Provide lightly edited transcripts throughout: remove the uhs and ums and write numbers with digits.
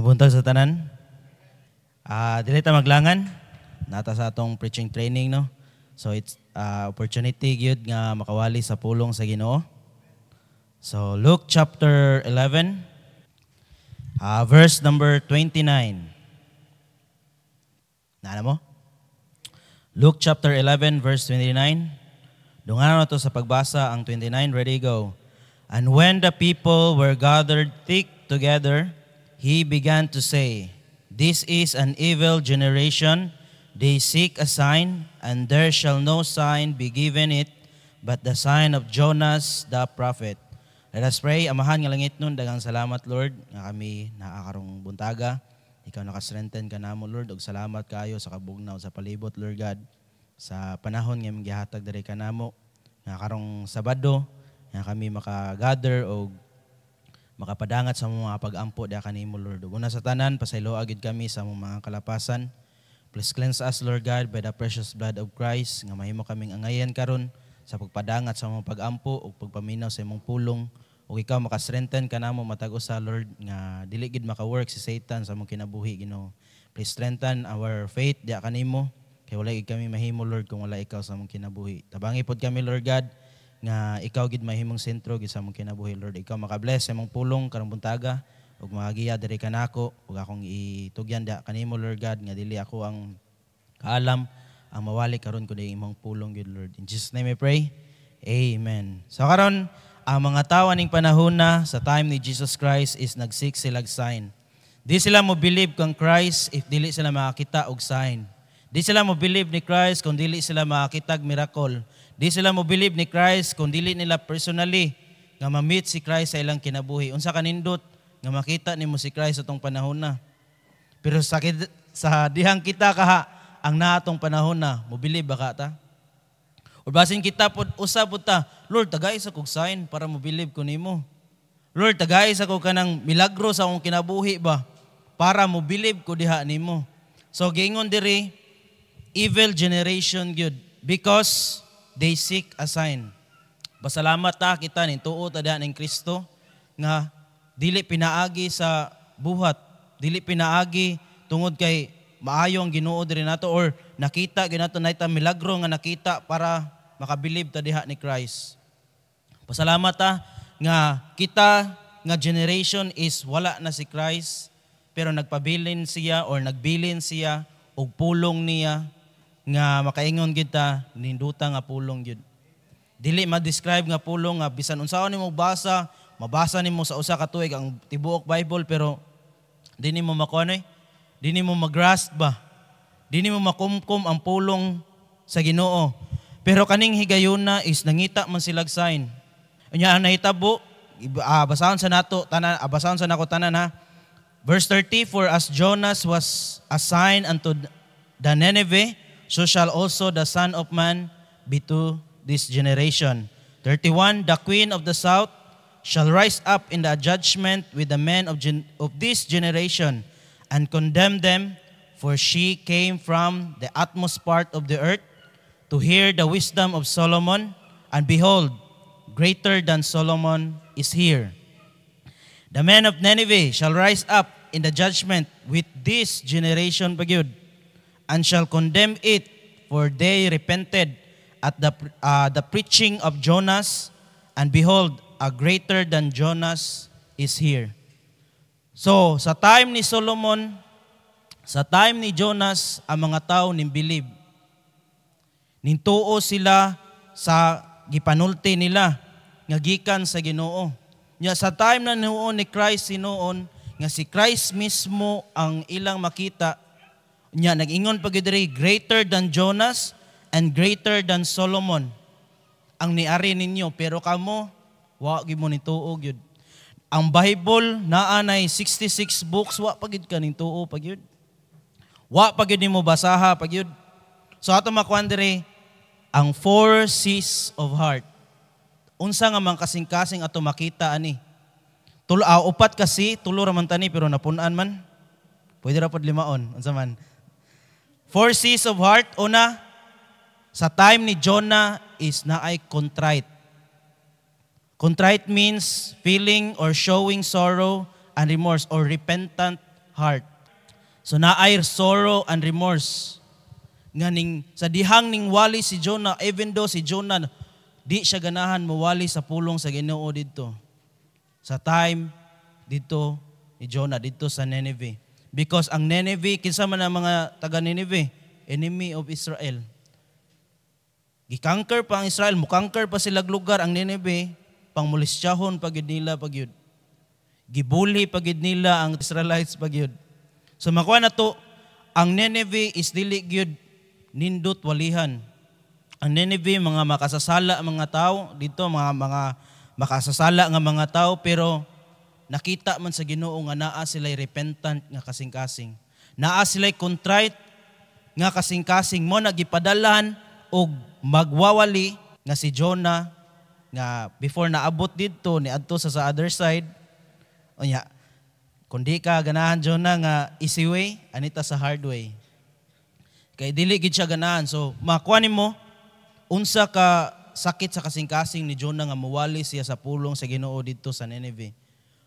Mabuntag sa tanan. Dili ta maglangan. Nata sa atong preaching training, no? So it's opportunity gyud nga makawali sa pulong sa Ginoo. So Luke chapter 11, verse number 29. Nana mo? Luke chapter 11, verse 29. Dungan na to sa pagbasa ang 29. Ready, go. And when the people were gathered thick together, he began to say, "This is an evil generation. They seek a sign, and there shall no sign be given it, but the sign of Jonas the prophet." Let us pray. Amahan nga langit nun, daghang salamat, Lord, nga kami nakakarong buntaga. Ikaw nakastrengthen ka namo, Lord, og salamat kayo sa kabugnaw sa palibot, Lord God, sa panahon nga gihatag diri ka namo, nga karong Sabado, nga kami makagather og makapadangat sa mga pag-ampo da kanimo, Lord. Una sa tanan, pasaylo agid kami sa mga kalapasan. Please cleanse us, Lord God, by the precious blood of Christ, nga mahimo kaming angayan karon sa pagpadangat sa mga pag-ampo o pagpaminaw sa imong pulong. O ikaw makastrengthen ka namo matag usa, Lord, nga dili gid maka-work si Satan sa among kinabuhi, Ginoo. Please strengthen our faith da kanimo, kay wala gid kami mahimo, Lord, kung wala ikaw sa among kinabuhi. Tabangi pod kami, Lord God, nga ikaw gid mahimong sentro gid sa among kinabuhi, Lord. Ikaw maka-bless sa imong pulong karong buntaga ug magagiya diri kanako ug akong itugyan da kanimo, Lord God, nga dili ako ang kaalam ang mawali karon kundi imong pulong gid, Lord. In Jesus name I pray. Amen. So karon ang mga tawo ning panahon na sa time ni Jesus Christ is nagsik silag sign. Di sila mo believe kang Christ if dili sila makakita og sign. Di sila mo believe ni Christ kung dili sila makakita og miracle. Di sila mo believe ni Christ kung dili nila personally nga ma-meet si Christ sa ilang kinabuhi. Unsa kanindot nga makita nimo si Christ atong panahon na. Pero sa dihang kita kaha ang naatong panahon na, mo believe ba ka ta? O basin kita pod usa pod ta, Lord, tagay sa kog sign para mo believe ko nimo. Lord, tagay sa kog kanang milagro sa akong kinabuhi ba para mo believe ko diha nimo. So giingon diri, evil generation gyud because they seek a sign. Pasalamat ta kita ning tuo ta diha ning Kristo nga dili pinaagi sa buhat, dili pinaagi tungod kay maayo ang Ginoo diri nato or nakita ginato naita milagro nga nakita para makabilib ta diha ni Christ. Pasalamat ta nga kita nga generation is wala na si Christ pero nagpabilin siya or nagbilin siya og pulong niya nga makaingon gid ta ninduta nga pulong gid. Dili ma-describe nga pulong nga bisan unsaon nimo mabasa nimo sa usa ka tuig ang tibuok Bible pero di nimo makuha di nimo mag-grasp ba? Di nimo makumkum ang pulong sa Ginoo. Pero kaning higayuna is nangita man silag sign. Unya ang nahitabo, basahon sa nato tanan, basahon sa nako tanan ha. Verse 30, for as Jonas was a sign unto the Nineveh, so shall also the Son of Man be to this generation. 31, the queen of the south shall rise up in the judgment with the men of this generation and condemn them, for she came from the utmost part of the earth to hear the wisdom of Solomon, and behold, greater than Solomon is here. The men of Nineveh shall rise up in the judgment with this generation pagyud, and shall condemn it, for they repented at the preaching of Jonas, and behold, a greater than Jonas is here. So, sa time ni Solomon, sa time ni Jonas, ang mga tao nimbilib. Nintuo sila sa gipanulti nila, nga gikan sa Ginoo. Nya sa time na noon ni Christ sinuon, nga si Christ mismo ang ilang makita, nya nag-ingon pa gid diri, greater than Jonas and greater than Solomon ang niari ninyo, pero kamo wa gyud mo nituo gyud. Ang Bible naa nay 66 books, wa pagid ka ning tuo pagyud. Wa pagid nimo basaha pagyud. So ato makuan diri ang 4 C's of heart. Unsa nga man kasing-kasing ato makita ani? Upat kasi, tulo ra man tani pero napun-an man. Pwede ra pod limaon, unsa man. 4 C's of heart. Una, sa time ni Jonah is naay contrite. Contrite means feeling or showing sorrow and remorse or repentant heart. So naay sorrow and remorse. Nga sa dihang ning wali si Jonah, even though si Jonah di siya ganahan mawali sa pulong sa Ginoo dito. Sa time dito ni Jonah dito sa Nineveh. Because ang Nineveh, kinsa man ang mga taga Nineveh, enemy of Israel. Gikanker pa ang Israel, mukangker pa silang lugar ang Nineveh, pangmulisyahon pagid nila pagyud. Gibuli pagid nila ang Israelites pagyud. So makuha na to, ang Nineveh is dili gyud nindot walihan. Ang Nineveh mga makasasala mga tao dito, mga makasasala nga mga tao, pero nakita man sa Ginoo nga naa sila'y repentant nga kasing-kasing. Naa sila'y contrite nga kasing-kasing mo nagipadalan og magwawali nga si Jonah nga before naabot dito ni adto sa other side. Unya, kundi ka ganahan Jonah nga easy way, anita sa hard way. Kay dili gid siya ganahan. So makuha nimo unsa ka sakit sa kasing-kasing ni Jonah nga muwali siya sa pulong sa Ginoo dito sa Nineveh.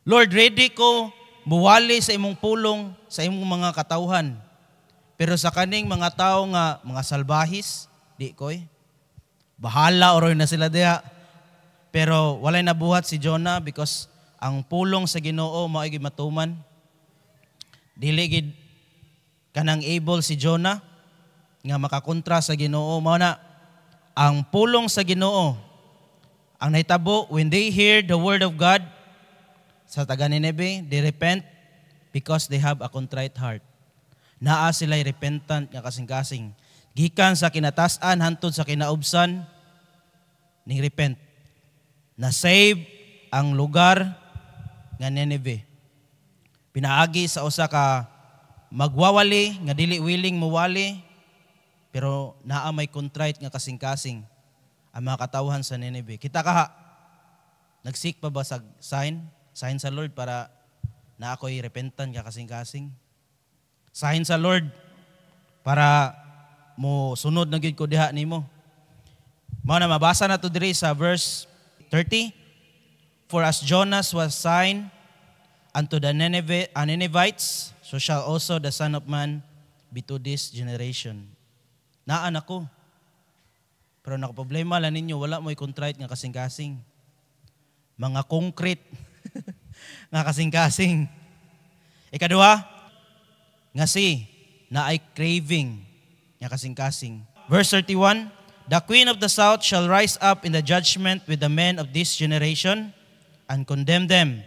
Lord, ready ko muwali sa imong pulong sa imong mga katawhan. Pero sa kaning mga tao nga mga salbahis, di koy. Bahala oroy na sila diha. Pero walay nabuhat si Jonah because ang pulong sa Ginoo mao gyud matuman. Dili gid kanang able si Jonah nga makakontra sa Ginoo. Mao na ang pulong sa Ginoo. Ang nahitabo when they hear the word of God sa taga Nineveh, they repent because they have a contrite heart. Naa sila'y repentant nga kasing-kasing. Gikan sa kinatasan hantod sa kinaubsan ning repent. Na save ang lugar nga Nineveh. Pinaagi sa usa ka magwawali nga dili willing mawali, pero naa may contrite nga kasing-kasing ang mga katawhan sa Nineveh. Kita ka nagsik pa ba sa sign sa Lord para na ako'y repentant nga kasing-kasing? Sign sa Lord para mo sunod na gyud ko diha nimo. Mao na mabasa na to diri sa verse 30. For as Jonas was sign unto the Ninevites, so shall also the Son of Man be to this generation. Naan ako. Pero nakaproblema lang ninyo, wala mo'y contrite nga kasing-kasing. Mga concrete nga kasing-kasing. Ikaduha, nga na ay craving nga kasing-kasing. Verse 31, the queen of the south shall rise up in the judgment with the men of this generation and condemn them.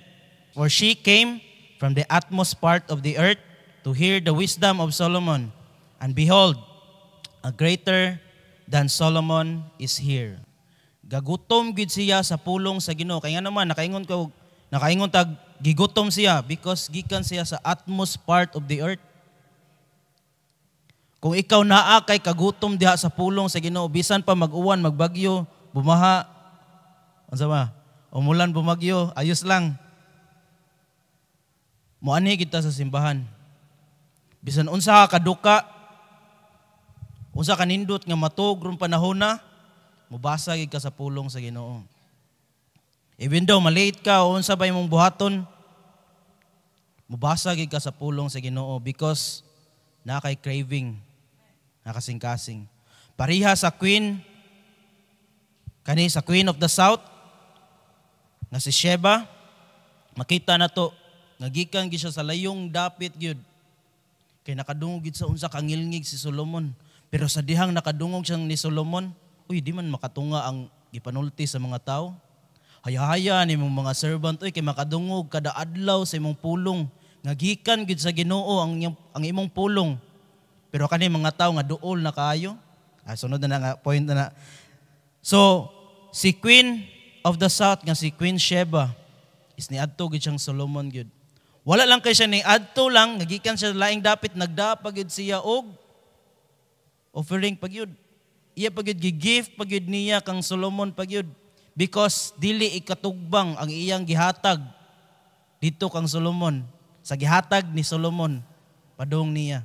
For she came from the utmost part of the earth to hear the wisdom of Solomon. And behold, a greater than Solomon is here. Gagutom gid siya sa pulong sa Ginoo. Kaya naman, nakaingon tag gigutom siya because gikan siya sa utmost part of the earth. Kung ikaw naa kay kagutom diha sa pulong sa Ginoo, bisan pa mag-uwan, magbagyo, bumaha, unsa ba? Umulan, bumagyo, ayos lang. Muani kita sa simbahan. Bisan unsa ka kaduka, unsa ka nindot nga matug ron panahon na, mubasa gid ka sa pulong sa Ginoo. Even though malate ka o unsa ba imong buhaton, mubasa gid ka sa pulong sa Ginoo because na kay craving, na kasing-kasing. Pariha sa queen, kani sa queen of the south, nga si Sheba, makita na to, nagikan gid siya sa layong dapit gyud. Kay nakadungog gid sa unsa kangilngig si Solomon. Pero sa dihang nakadungog siyang ni Solomon, uy, di man makatunga ang gipanulti sa mga tao. Haya-haya ni mong mga servant, uy, kay makadungog kada adlaw sa imong pulong. Ngagikan gid sa Ginoo ang imong pulong. Pero kani mga tao nga duol na kaayo. Sunod na nga point na. So, si Queen of the South nga si Queen Sheba is niadto gid siyang Solomon gid. Wala lang kay siya niadto lang, ngagikan siya laing dapit nagdapa gid siya og offering pagyud. Iya pagyud gi-gift pagyud niya kang Solomon pagyud because dili ikatugbang ang iyang gihatag dito kang Solomon sa gihatag ni Solomon padung niya.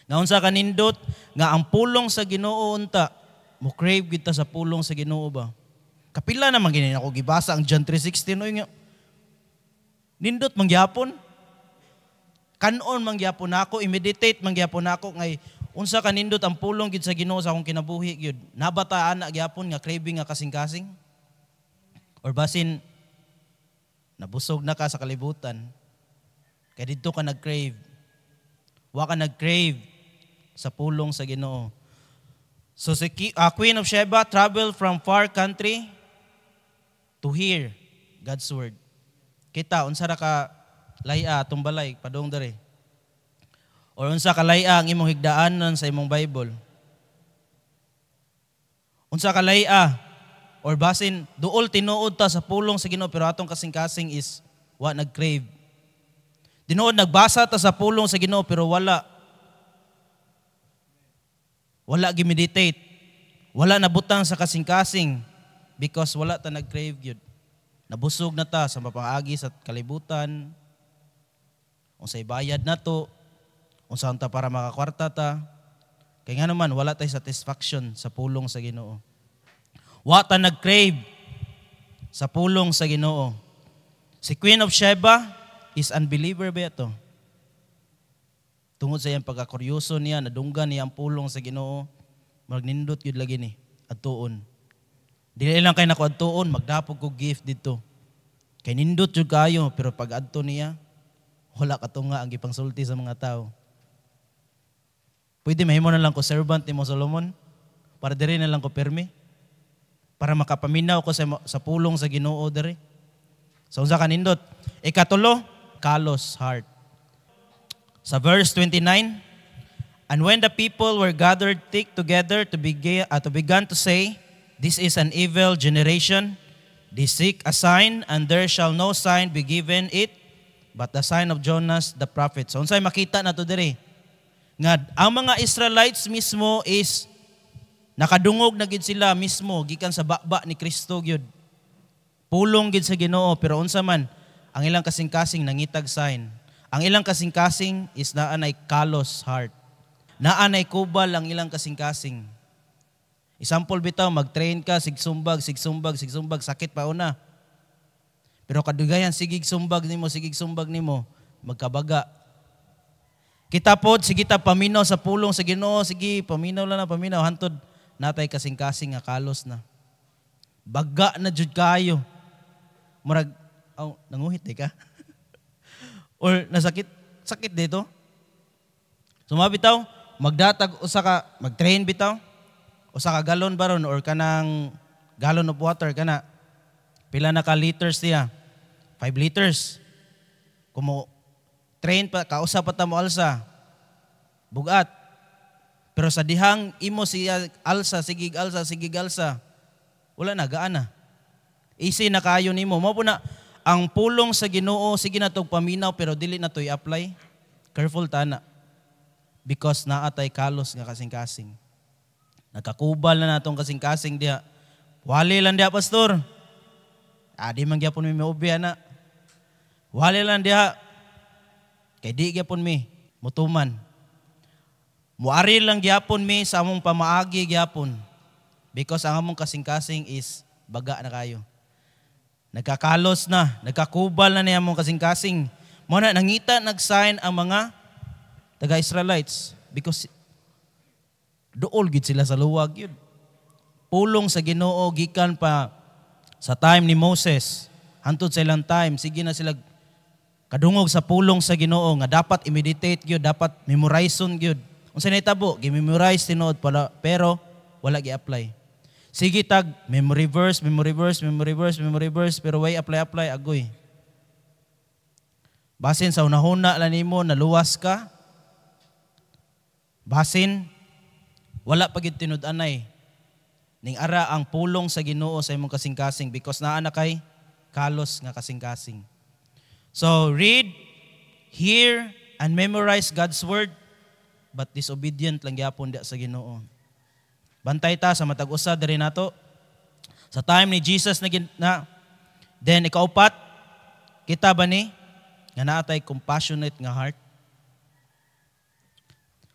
Nga unsa kanindot nga ang pulong sa Ginoo unta mo crave kita sa pulong sa Ginoo ba? Kapila naman gini ako gibasa ang John 3:16 oy nga nindot mangyapon. Kanon mangyapon nako, i-meditate mangyapon nako ngay unsa kanindot ang pulong gid sa Ginoo sa akong kinabuhi gyud. Nabataan na gyapon nga craving nga kasing-kasing? Or basin nabusog na ka sa kalibutan. Kaya dito ka nag-crave. Wa ka nag-crave sa pulong sa Ginoo. So si Queen of Sheba traveled from far country to hear God's word. Kita unsa ra ka laya atong balay padung dere. Or unsa ka laya ang imong higdaanan sa imong Bible. Unsa ka laya or basin duol tinuod ta sa pulong sa Ginoo pero atong kasing-kasing is wa nag-crave. Tinuod nagbasa ta sa pulong sa Ginoo pero wala gi-meditate. Wala nabutang sa kasing-kasing because wala ta nag-crave gyud. Nabusog na ta sa mapaagi sa kalibutan. Unsay bayad nato, unsa ta para makakwarta ta. Kaya nga naman wala tay satisfaction sa pulong sa Ginoo. Wa ta nag-crave sa pulong sa Ginoo. Si Queen of Sheba is unbeliever ba ito? Tungod sa iyang pagkakuryoso niya, nadunggan niya ang pulong sa Ginoo, magnindot yun lagi ni, adtuon. Dili lang kay naku adtuon, magdapog ko gift dito. Kay nindot yun kayo, pero pag adto niya, wala katunga ang gipangsulti sa mga tao. Pwede mahimo na lang ko servant ni mo Solomon, para diri na lang ko permi, para makapaminaw ko sa pulong sa Ginoo diri. So unsa kanindot? Ikatulo, callous heart. Sa verse 29, and when the people were gathered thick together to begin to say, this is an evil generation, they seek a sign, and there shall no sign be given it, but the sign of Jonas the prophet. So unsay makita nato diri? Nga ang mga Israelites mismo is nakadungog na gid sila mismo gikan sa baba ni Kristo gyud. Pulong gid sa Ginoo pero unsa man ang ilang kasing-kasing nangitag sign. Ang ilang kasing-kasing is naanay callous heart. Naanay kubal ang ilang kasing-kasing. Example bitaw, mag-train ka, sigsumbag, sakit pa una. Pero kadugayan, sigig sumbag nimo, magkabaga. Kita pod, sige ta paminaw sa pulong sa Ginoo, sige, paminaw hantod, natay kasing-kasing nga kalos na. Baga na jud kayo. Murag, nanguhit ka? Or sakit dito. Sumabi bitaw, magdatag mag-train bitaw, usa ka galon baron or kanang gallon of water kana. Pila na ka liters niya? 5 liters. Kumo train pa kausa pa ta mo alsa. Bugat. Pero sa dihang imo siya alsa, sigig alsa. Wala na gaana. Easy na kayo nimo. Mao po na ang pulong sa Ginoo, sige na itong paminaw, pero dili na ito i-apply. Careful tana. Because naatay kalos nga kasing-kasing. Nagkakubal na natong kasing-kasing diha. Wali lang diha, pastor. Di man gyapon mi maubya na. Wali lang diha. Kay di gyapon mi mutuman. Muari lang gyapon mi sa among pamaagi gyapon. Because ang among kasing-kasing is baga na kayo. Nagkakalos na, nagkakubal na niya mong kasing-kasing. Muna nangita, nag-sign ang mga taga-Israelites because dool gid sila sa luwag yun. Pulong sa Ginoo gikan pa sa time ni Moses. Hantod sa ilang time, sige na sila kadungog sa pulong sa Ginoo nga dapat i-meditate gyud, dapat memorizeon gyud. Unsa nahitabo, gi-memorize tinuod pala pero wala gi-apply. Sige tag, memory verse, pero way apply, agoy. Basin sa unahuna lang nimo, naluwas ka. Basin, wala pagid tinud-anay. Ning ara ang pulong sa Ginoo sa imong kasing-kasing because naa na kay kalos nga kasing-kasing. So read, hear, and memorize God's word, but disobedient lang gyapon sa Ginoo. Bantay ta sa matag usa diri nato. Sa time ni Jesus then ikaupat, kita ba ni nga naatay compassionate nga heart?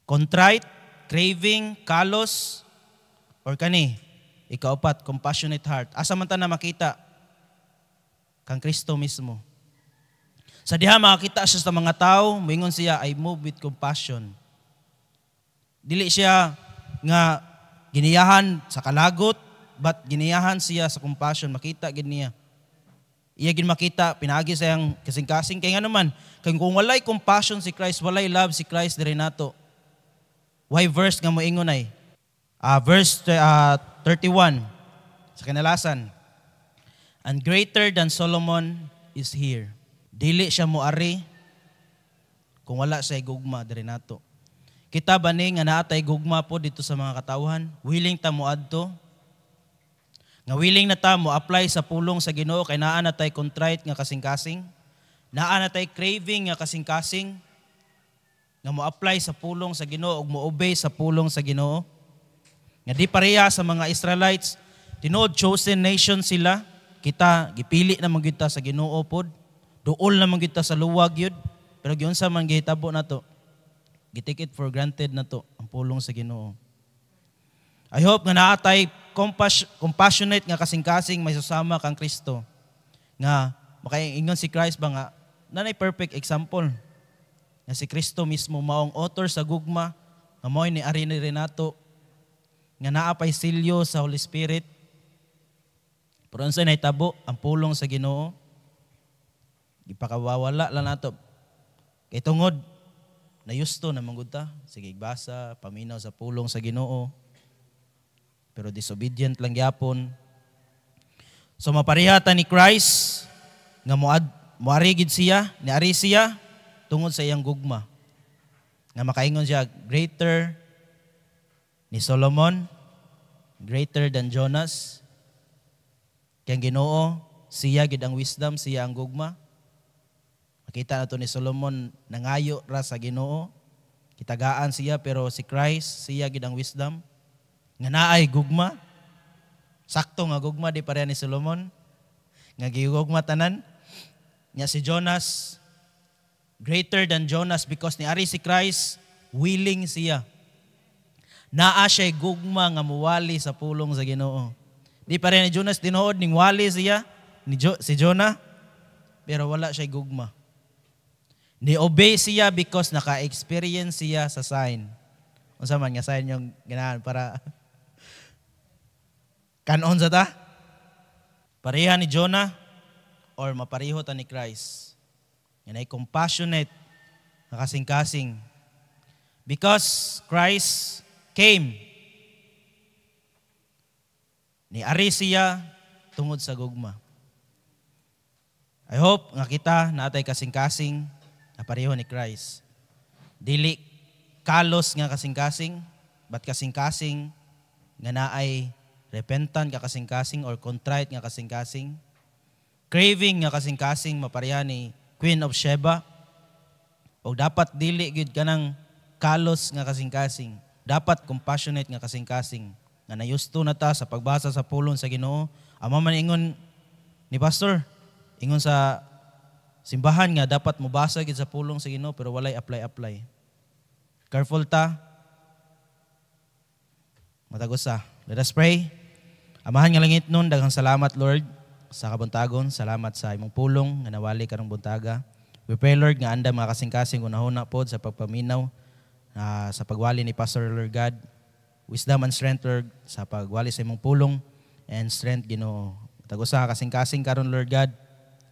Contrite, craving, kalos, or kani, ikaupat, compassionate heart. Asa man ta na makita? Kang Kristo mismo. Sa diha makakita siya sa mga tao, moingon siya, I move with compassion. Dili siya nga giniyahan sa kalagot, but giniyahan siya sa compassion. Makita gid niya. Iya gid makita, pinagi sa iyang kasing-kasing. Kaya nga naman, kung walay compassion si Christ, walay love si Christ diri nato. Why verse nga moingon ay? Verse 31 sa kinalasan. And greater than Solomon is here. Dili siya moari kung wala siya gugma diri nato. Kita ba ni nga naatay gugma po dito sa mga katawhan? Willing ta moadto? Nga willing na ta mo apply sa pulong sa Ginoo kay naa na tay contrite nga kasing-kasing? Naa na tay craving nga kasing-kasing? Nga mo apply sa pulong sa Ginoo ug mo obey sa pulong sa Ginoo? Nga di pareha sa mga Israelites, tinuod chosen nation sila, kita gipili na man gyud ta sa Ginoo pod, duol na man gyud ta sa luwag yun, pero giunsa man gihitabo nato, gitake it for granted nato ang pulong sa Ginoo. I hope nga naatay compassionate nga kasing-kasing may susama kang Kristo, nga makaingon si Christ ba nga nanay perfect example nga si Kristo mismo maong author sa gugma, nga mo'y ni ari ni Renato, nga naapay silyo sa Holy Spirit. Pero unsa nahitabo ang pulong sa Ginoo? Gipakawawala lang nato. Kay tungod na yusto na manggod ta, sige igbasa, paminaw sa pulong sa Ginoo. Pero disobedient lang gyapon. So maparihata ni Christ nga moari gid siya, niari siya tungod sa iyang gugma. Nga makaingon siya greater ni Solomon, greater than Jonas. Kaya Ginoo, siya gid ang wisdom, siya ang gugma. Makita nato ni Solomon nangayo ra sa Ginoo. Kitagaan siya pero si Christ, siya gid ang wisdom. Nga naay gugma. Sakto nga gugma di pareha ni Solomon. Nga gigugma tanan. Nga si Jonas, greater than Jonas because ni ari si Christ, willing siya. Naa siya gugma nga muwali sa pulong sa Ginoo. Di pa rin ni Jonas tinuod ning wali siya si Jonah, pero wala siya gugma. Ni-obey siya because naka-experience siya sa sign. Unsa man nga sign yung ganahan para kanon sa ta? Pareha ni Jonah or mapariho ta ni Christ. Yan ay compassionate, nakasing-kasing. Because Christ came, ni ari siya tungod sa gugma. I hope nga kita natay kasing-kasing na pareho ni Christ. Dili kalos nga kasing-kasing, but kasing-kasing nga naay repentant nga kasing-kasing or contrite nga kasing-kasing. Craving nga kasing-kasing mapareha ni Queen of Sheba. O dapat dili gyud kanang kalos nga kasing-kasing. Dapat compassionate nga kasing-kasing. Nga nayusto na ta sa pagbasa sa pulong sa Ginoo. Amo man ingon ni pastor, ingon sa simbahan nga dapat mobasa gid sa pulong sa Ginoo pero walay apply. Careful ta. Matagusa. Let us pray. Amahan nga langit nun, daghang salamat Lord sa kabuntagon. Salamat sa imong pulong nga nawali karong buntaga. We pray Lord nga anda mga kasing-kasing unahuna pod sa pagpaminaw sa pagwali ni Pastor Lord God. Wisdom and strength, Lord, sa pagwali sa imong pulong and strength, Ginoo. Tagusa kasing-kasing karon Lord God,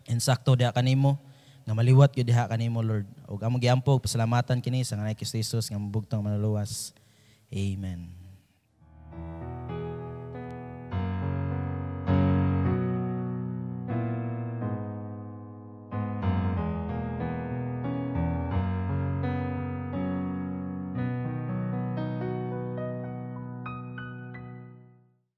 and sakto diha kanimo, nga maliwat gyud diha kanimo, Lord. Ug among giampog pasalamatan kini sa ngalan ni Kristo Jesus nga mabugtong manuluwas. Amen.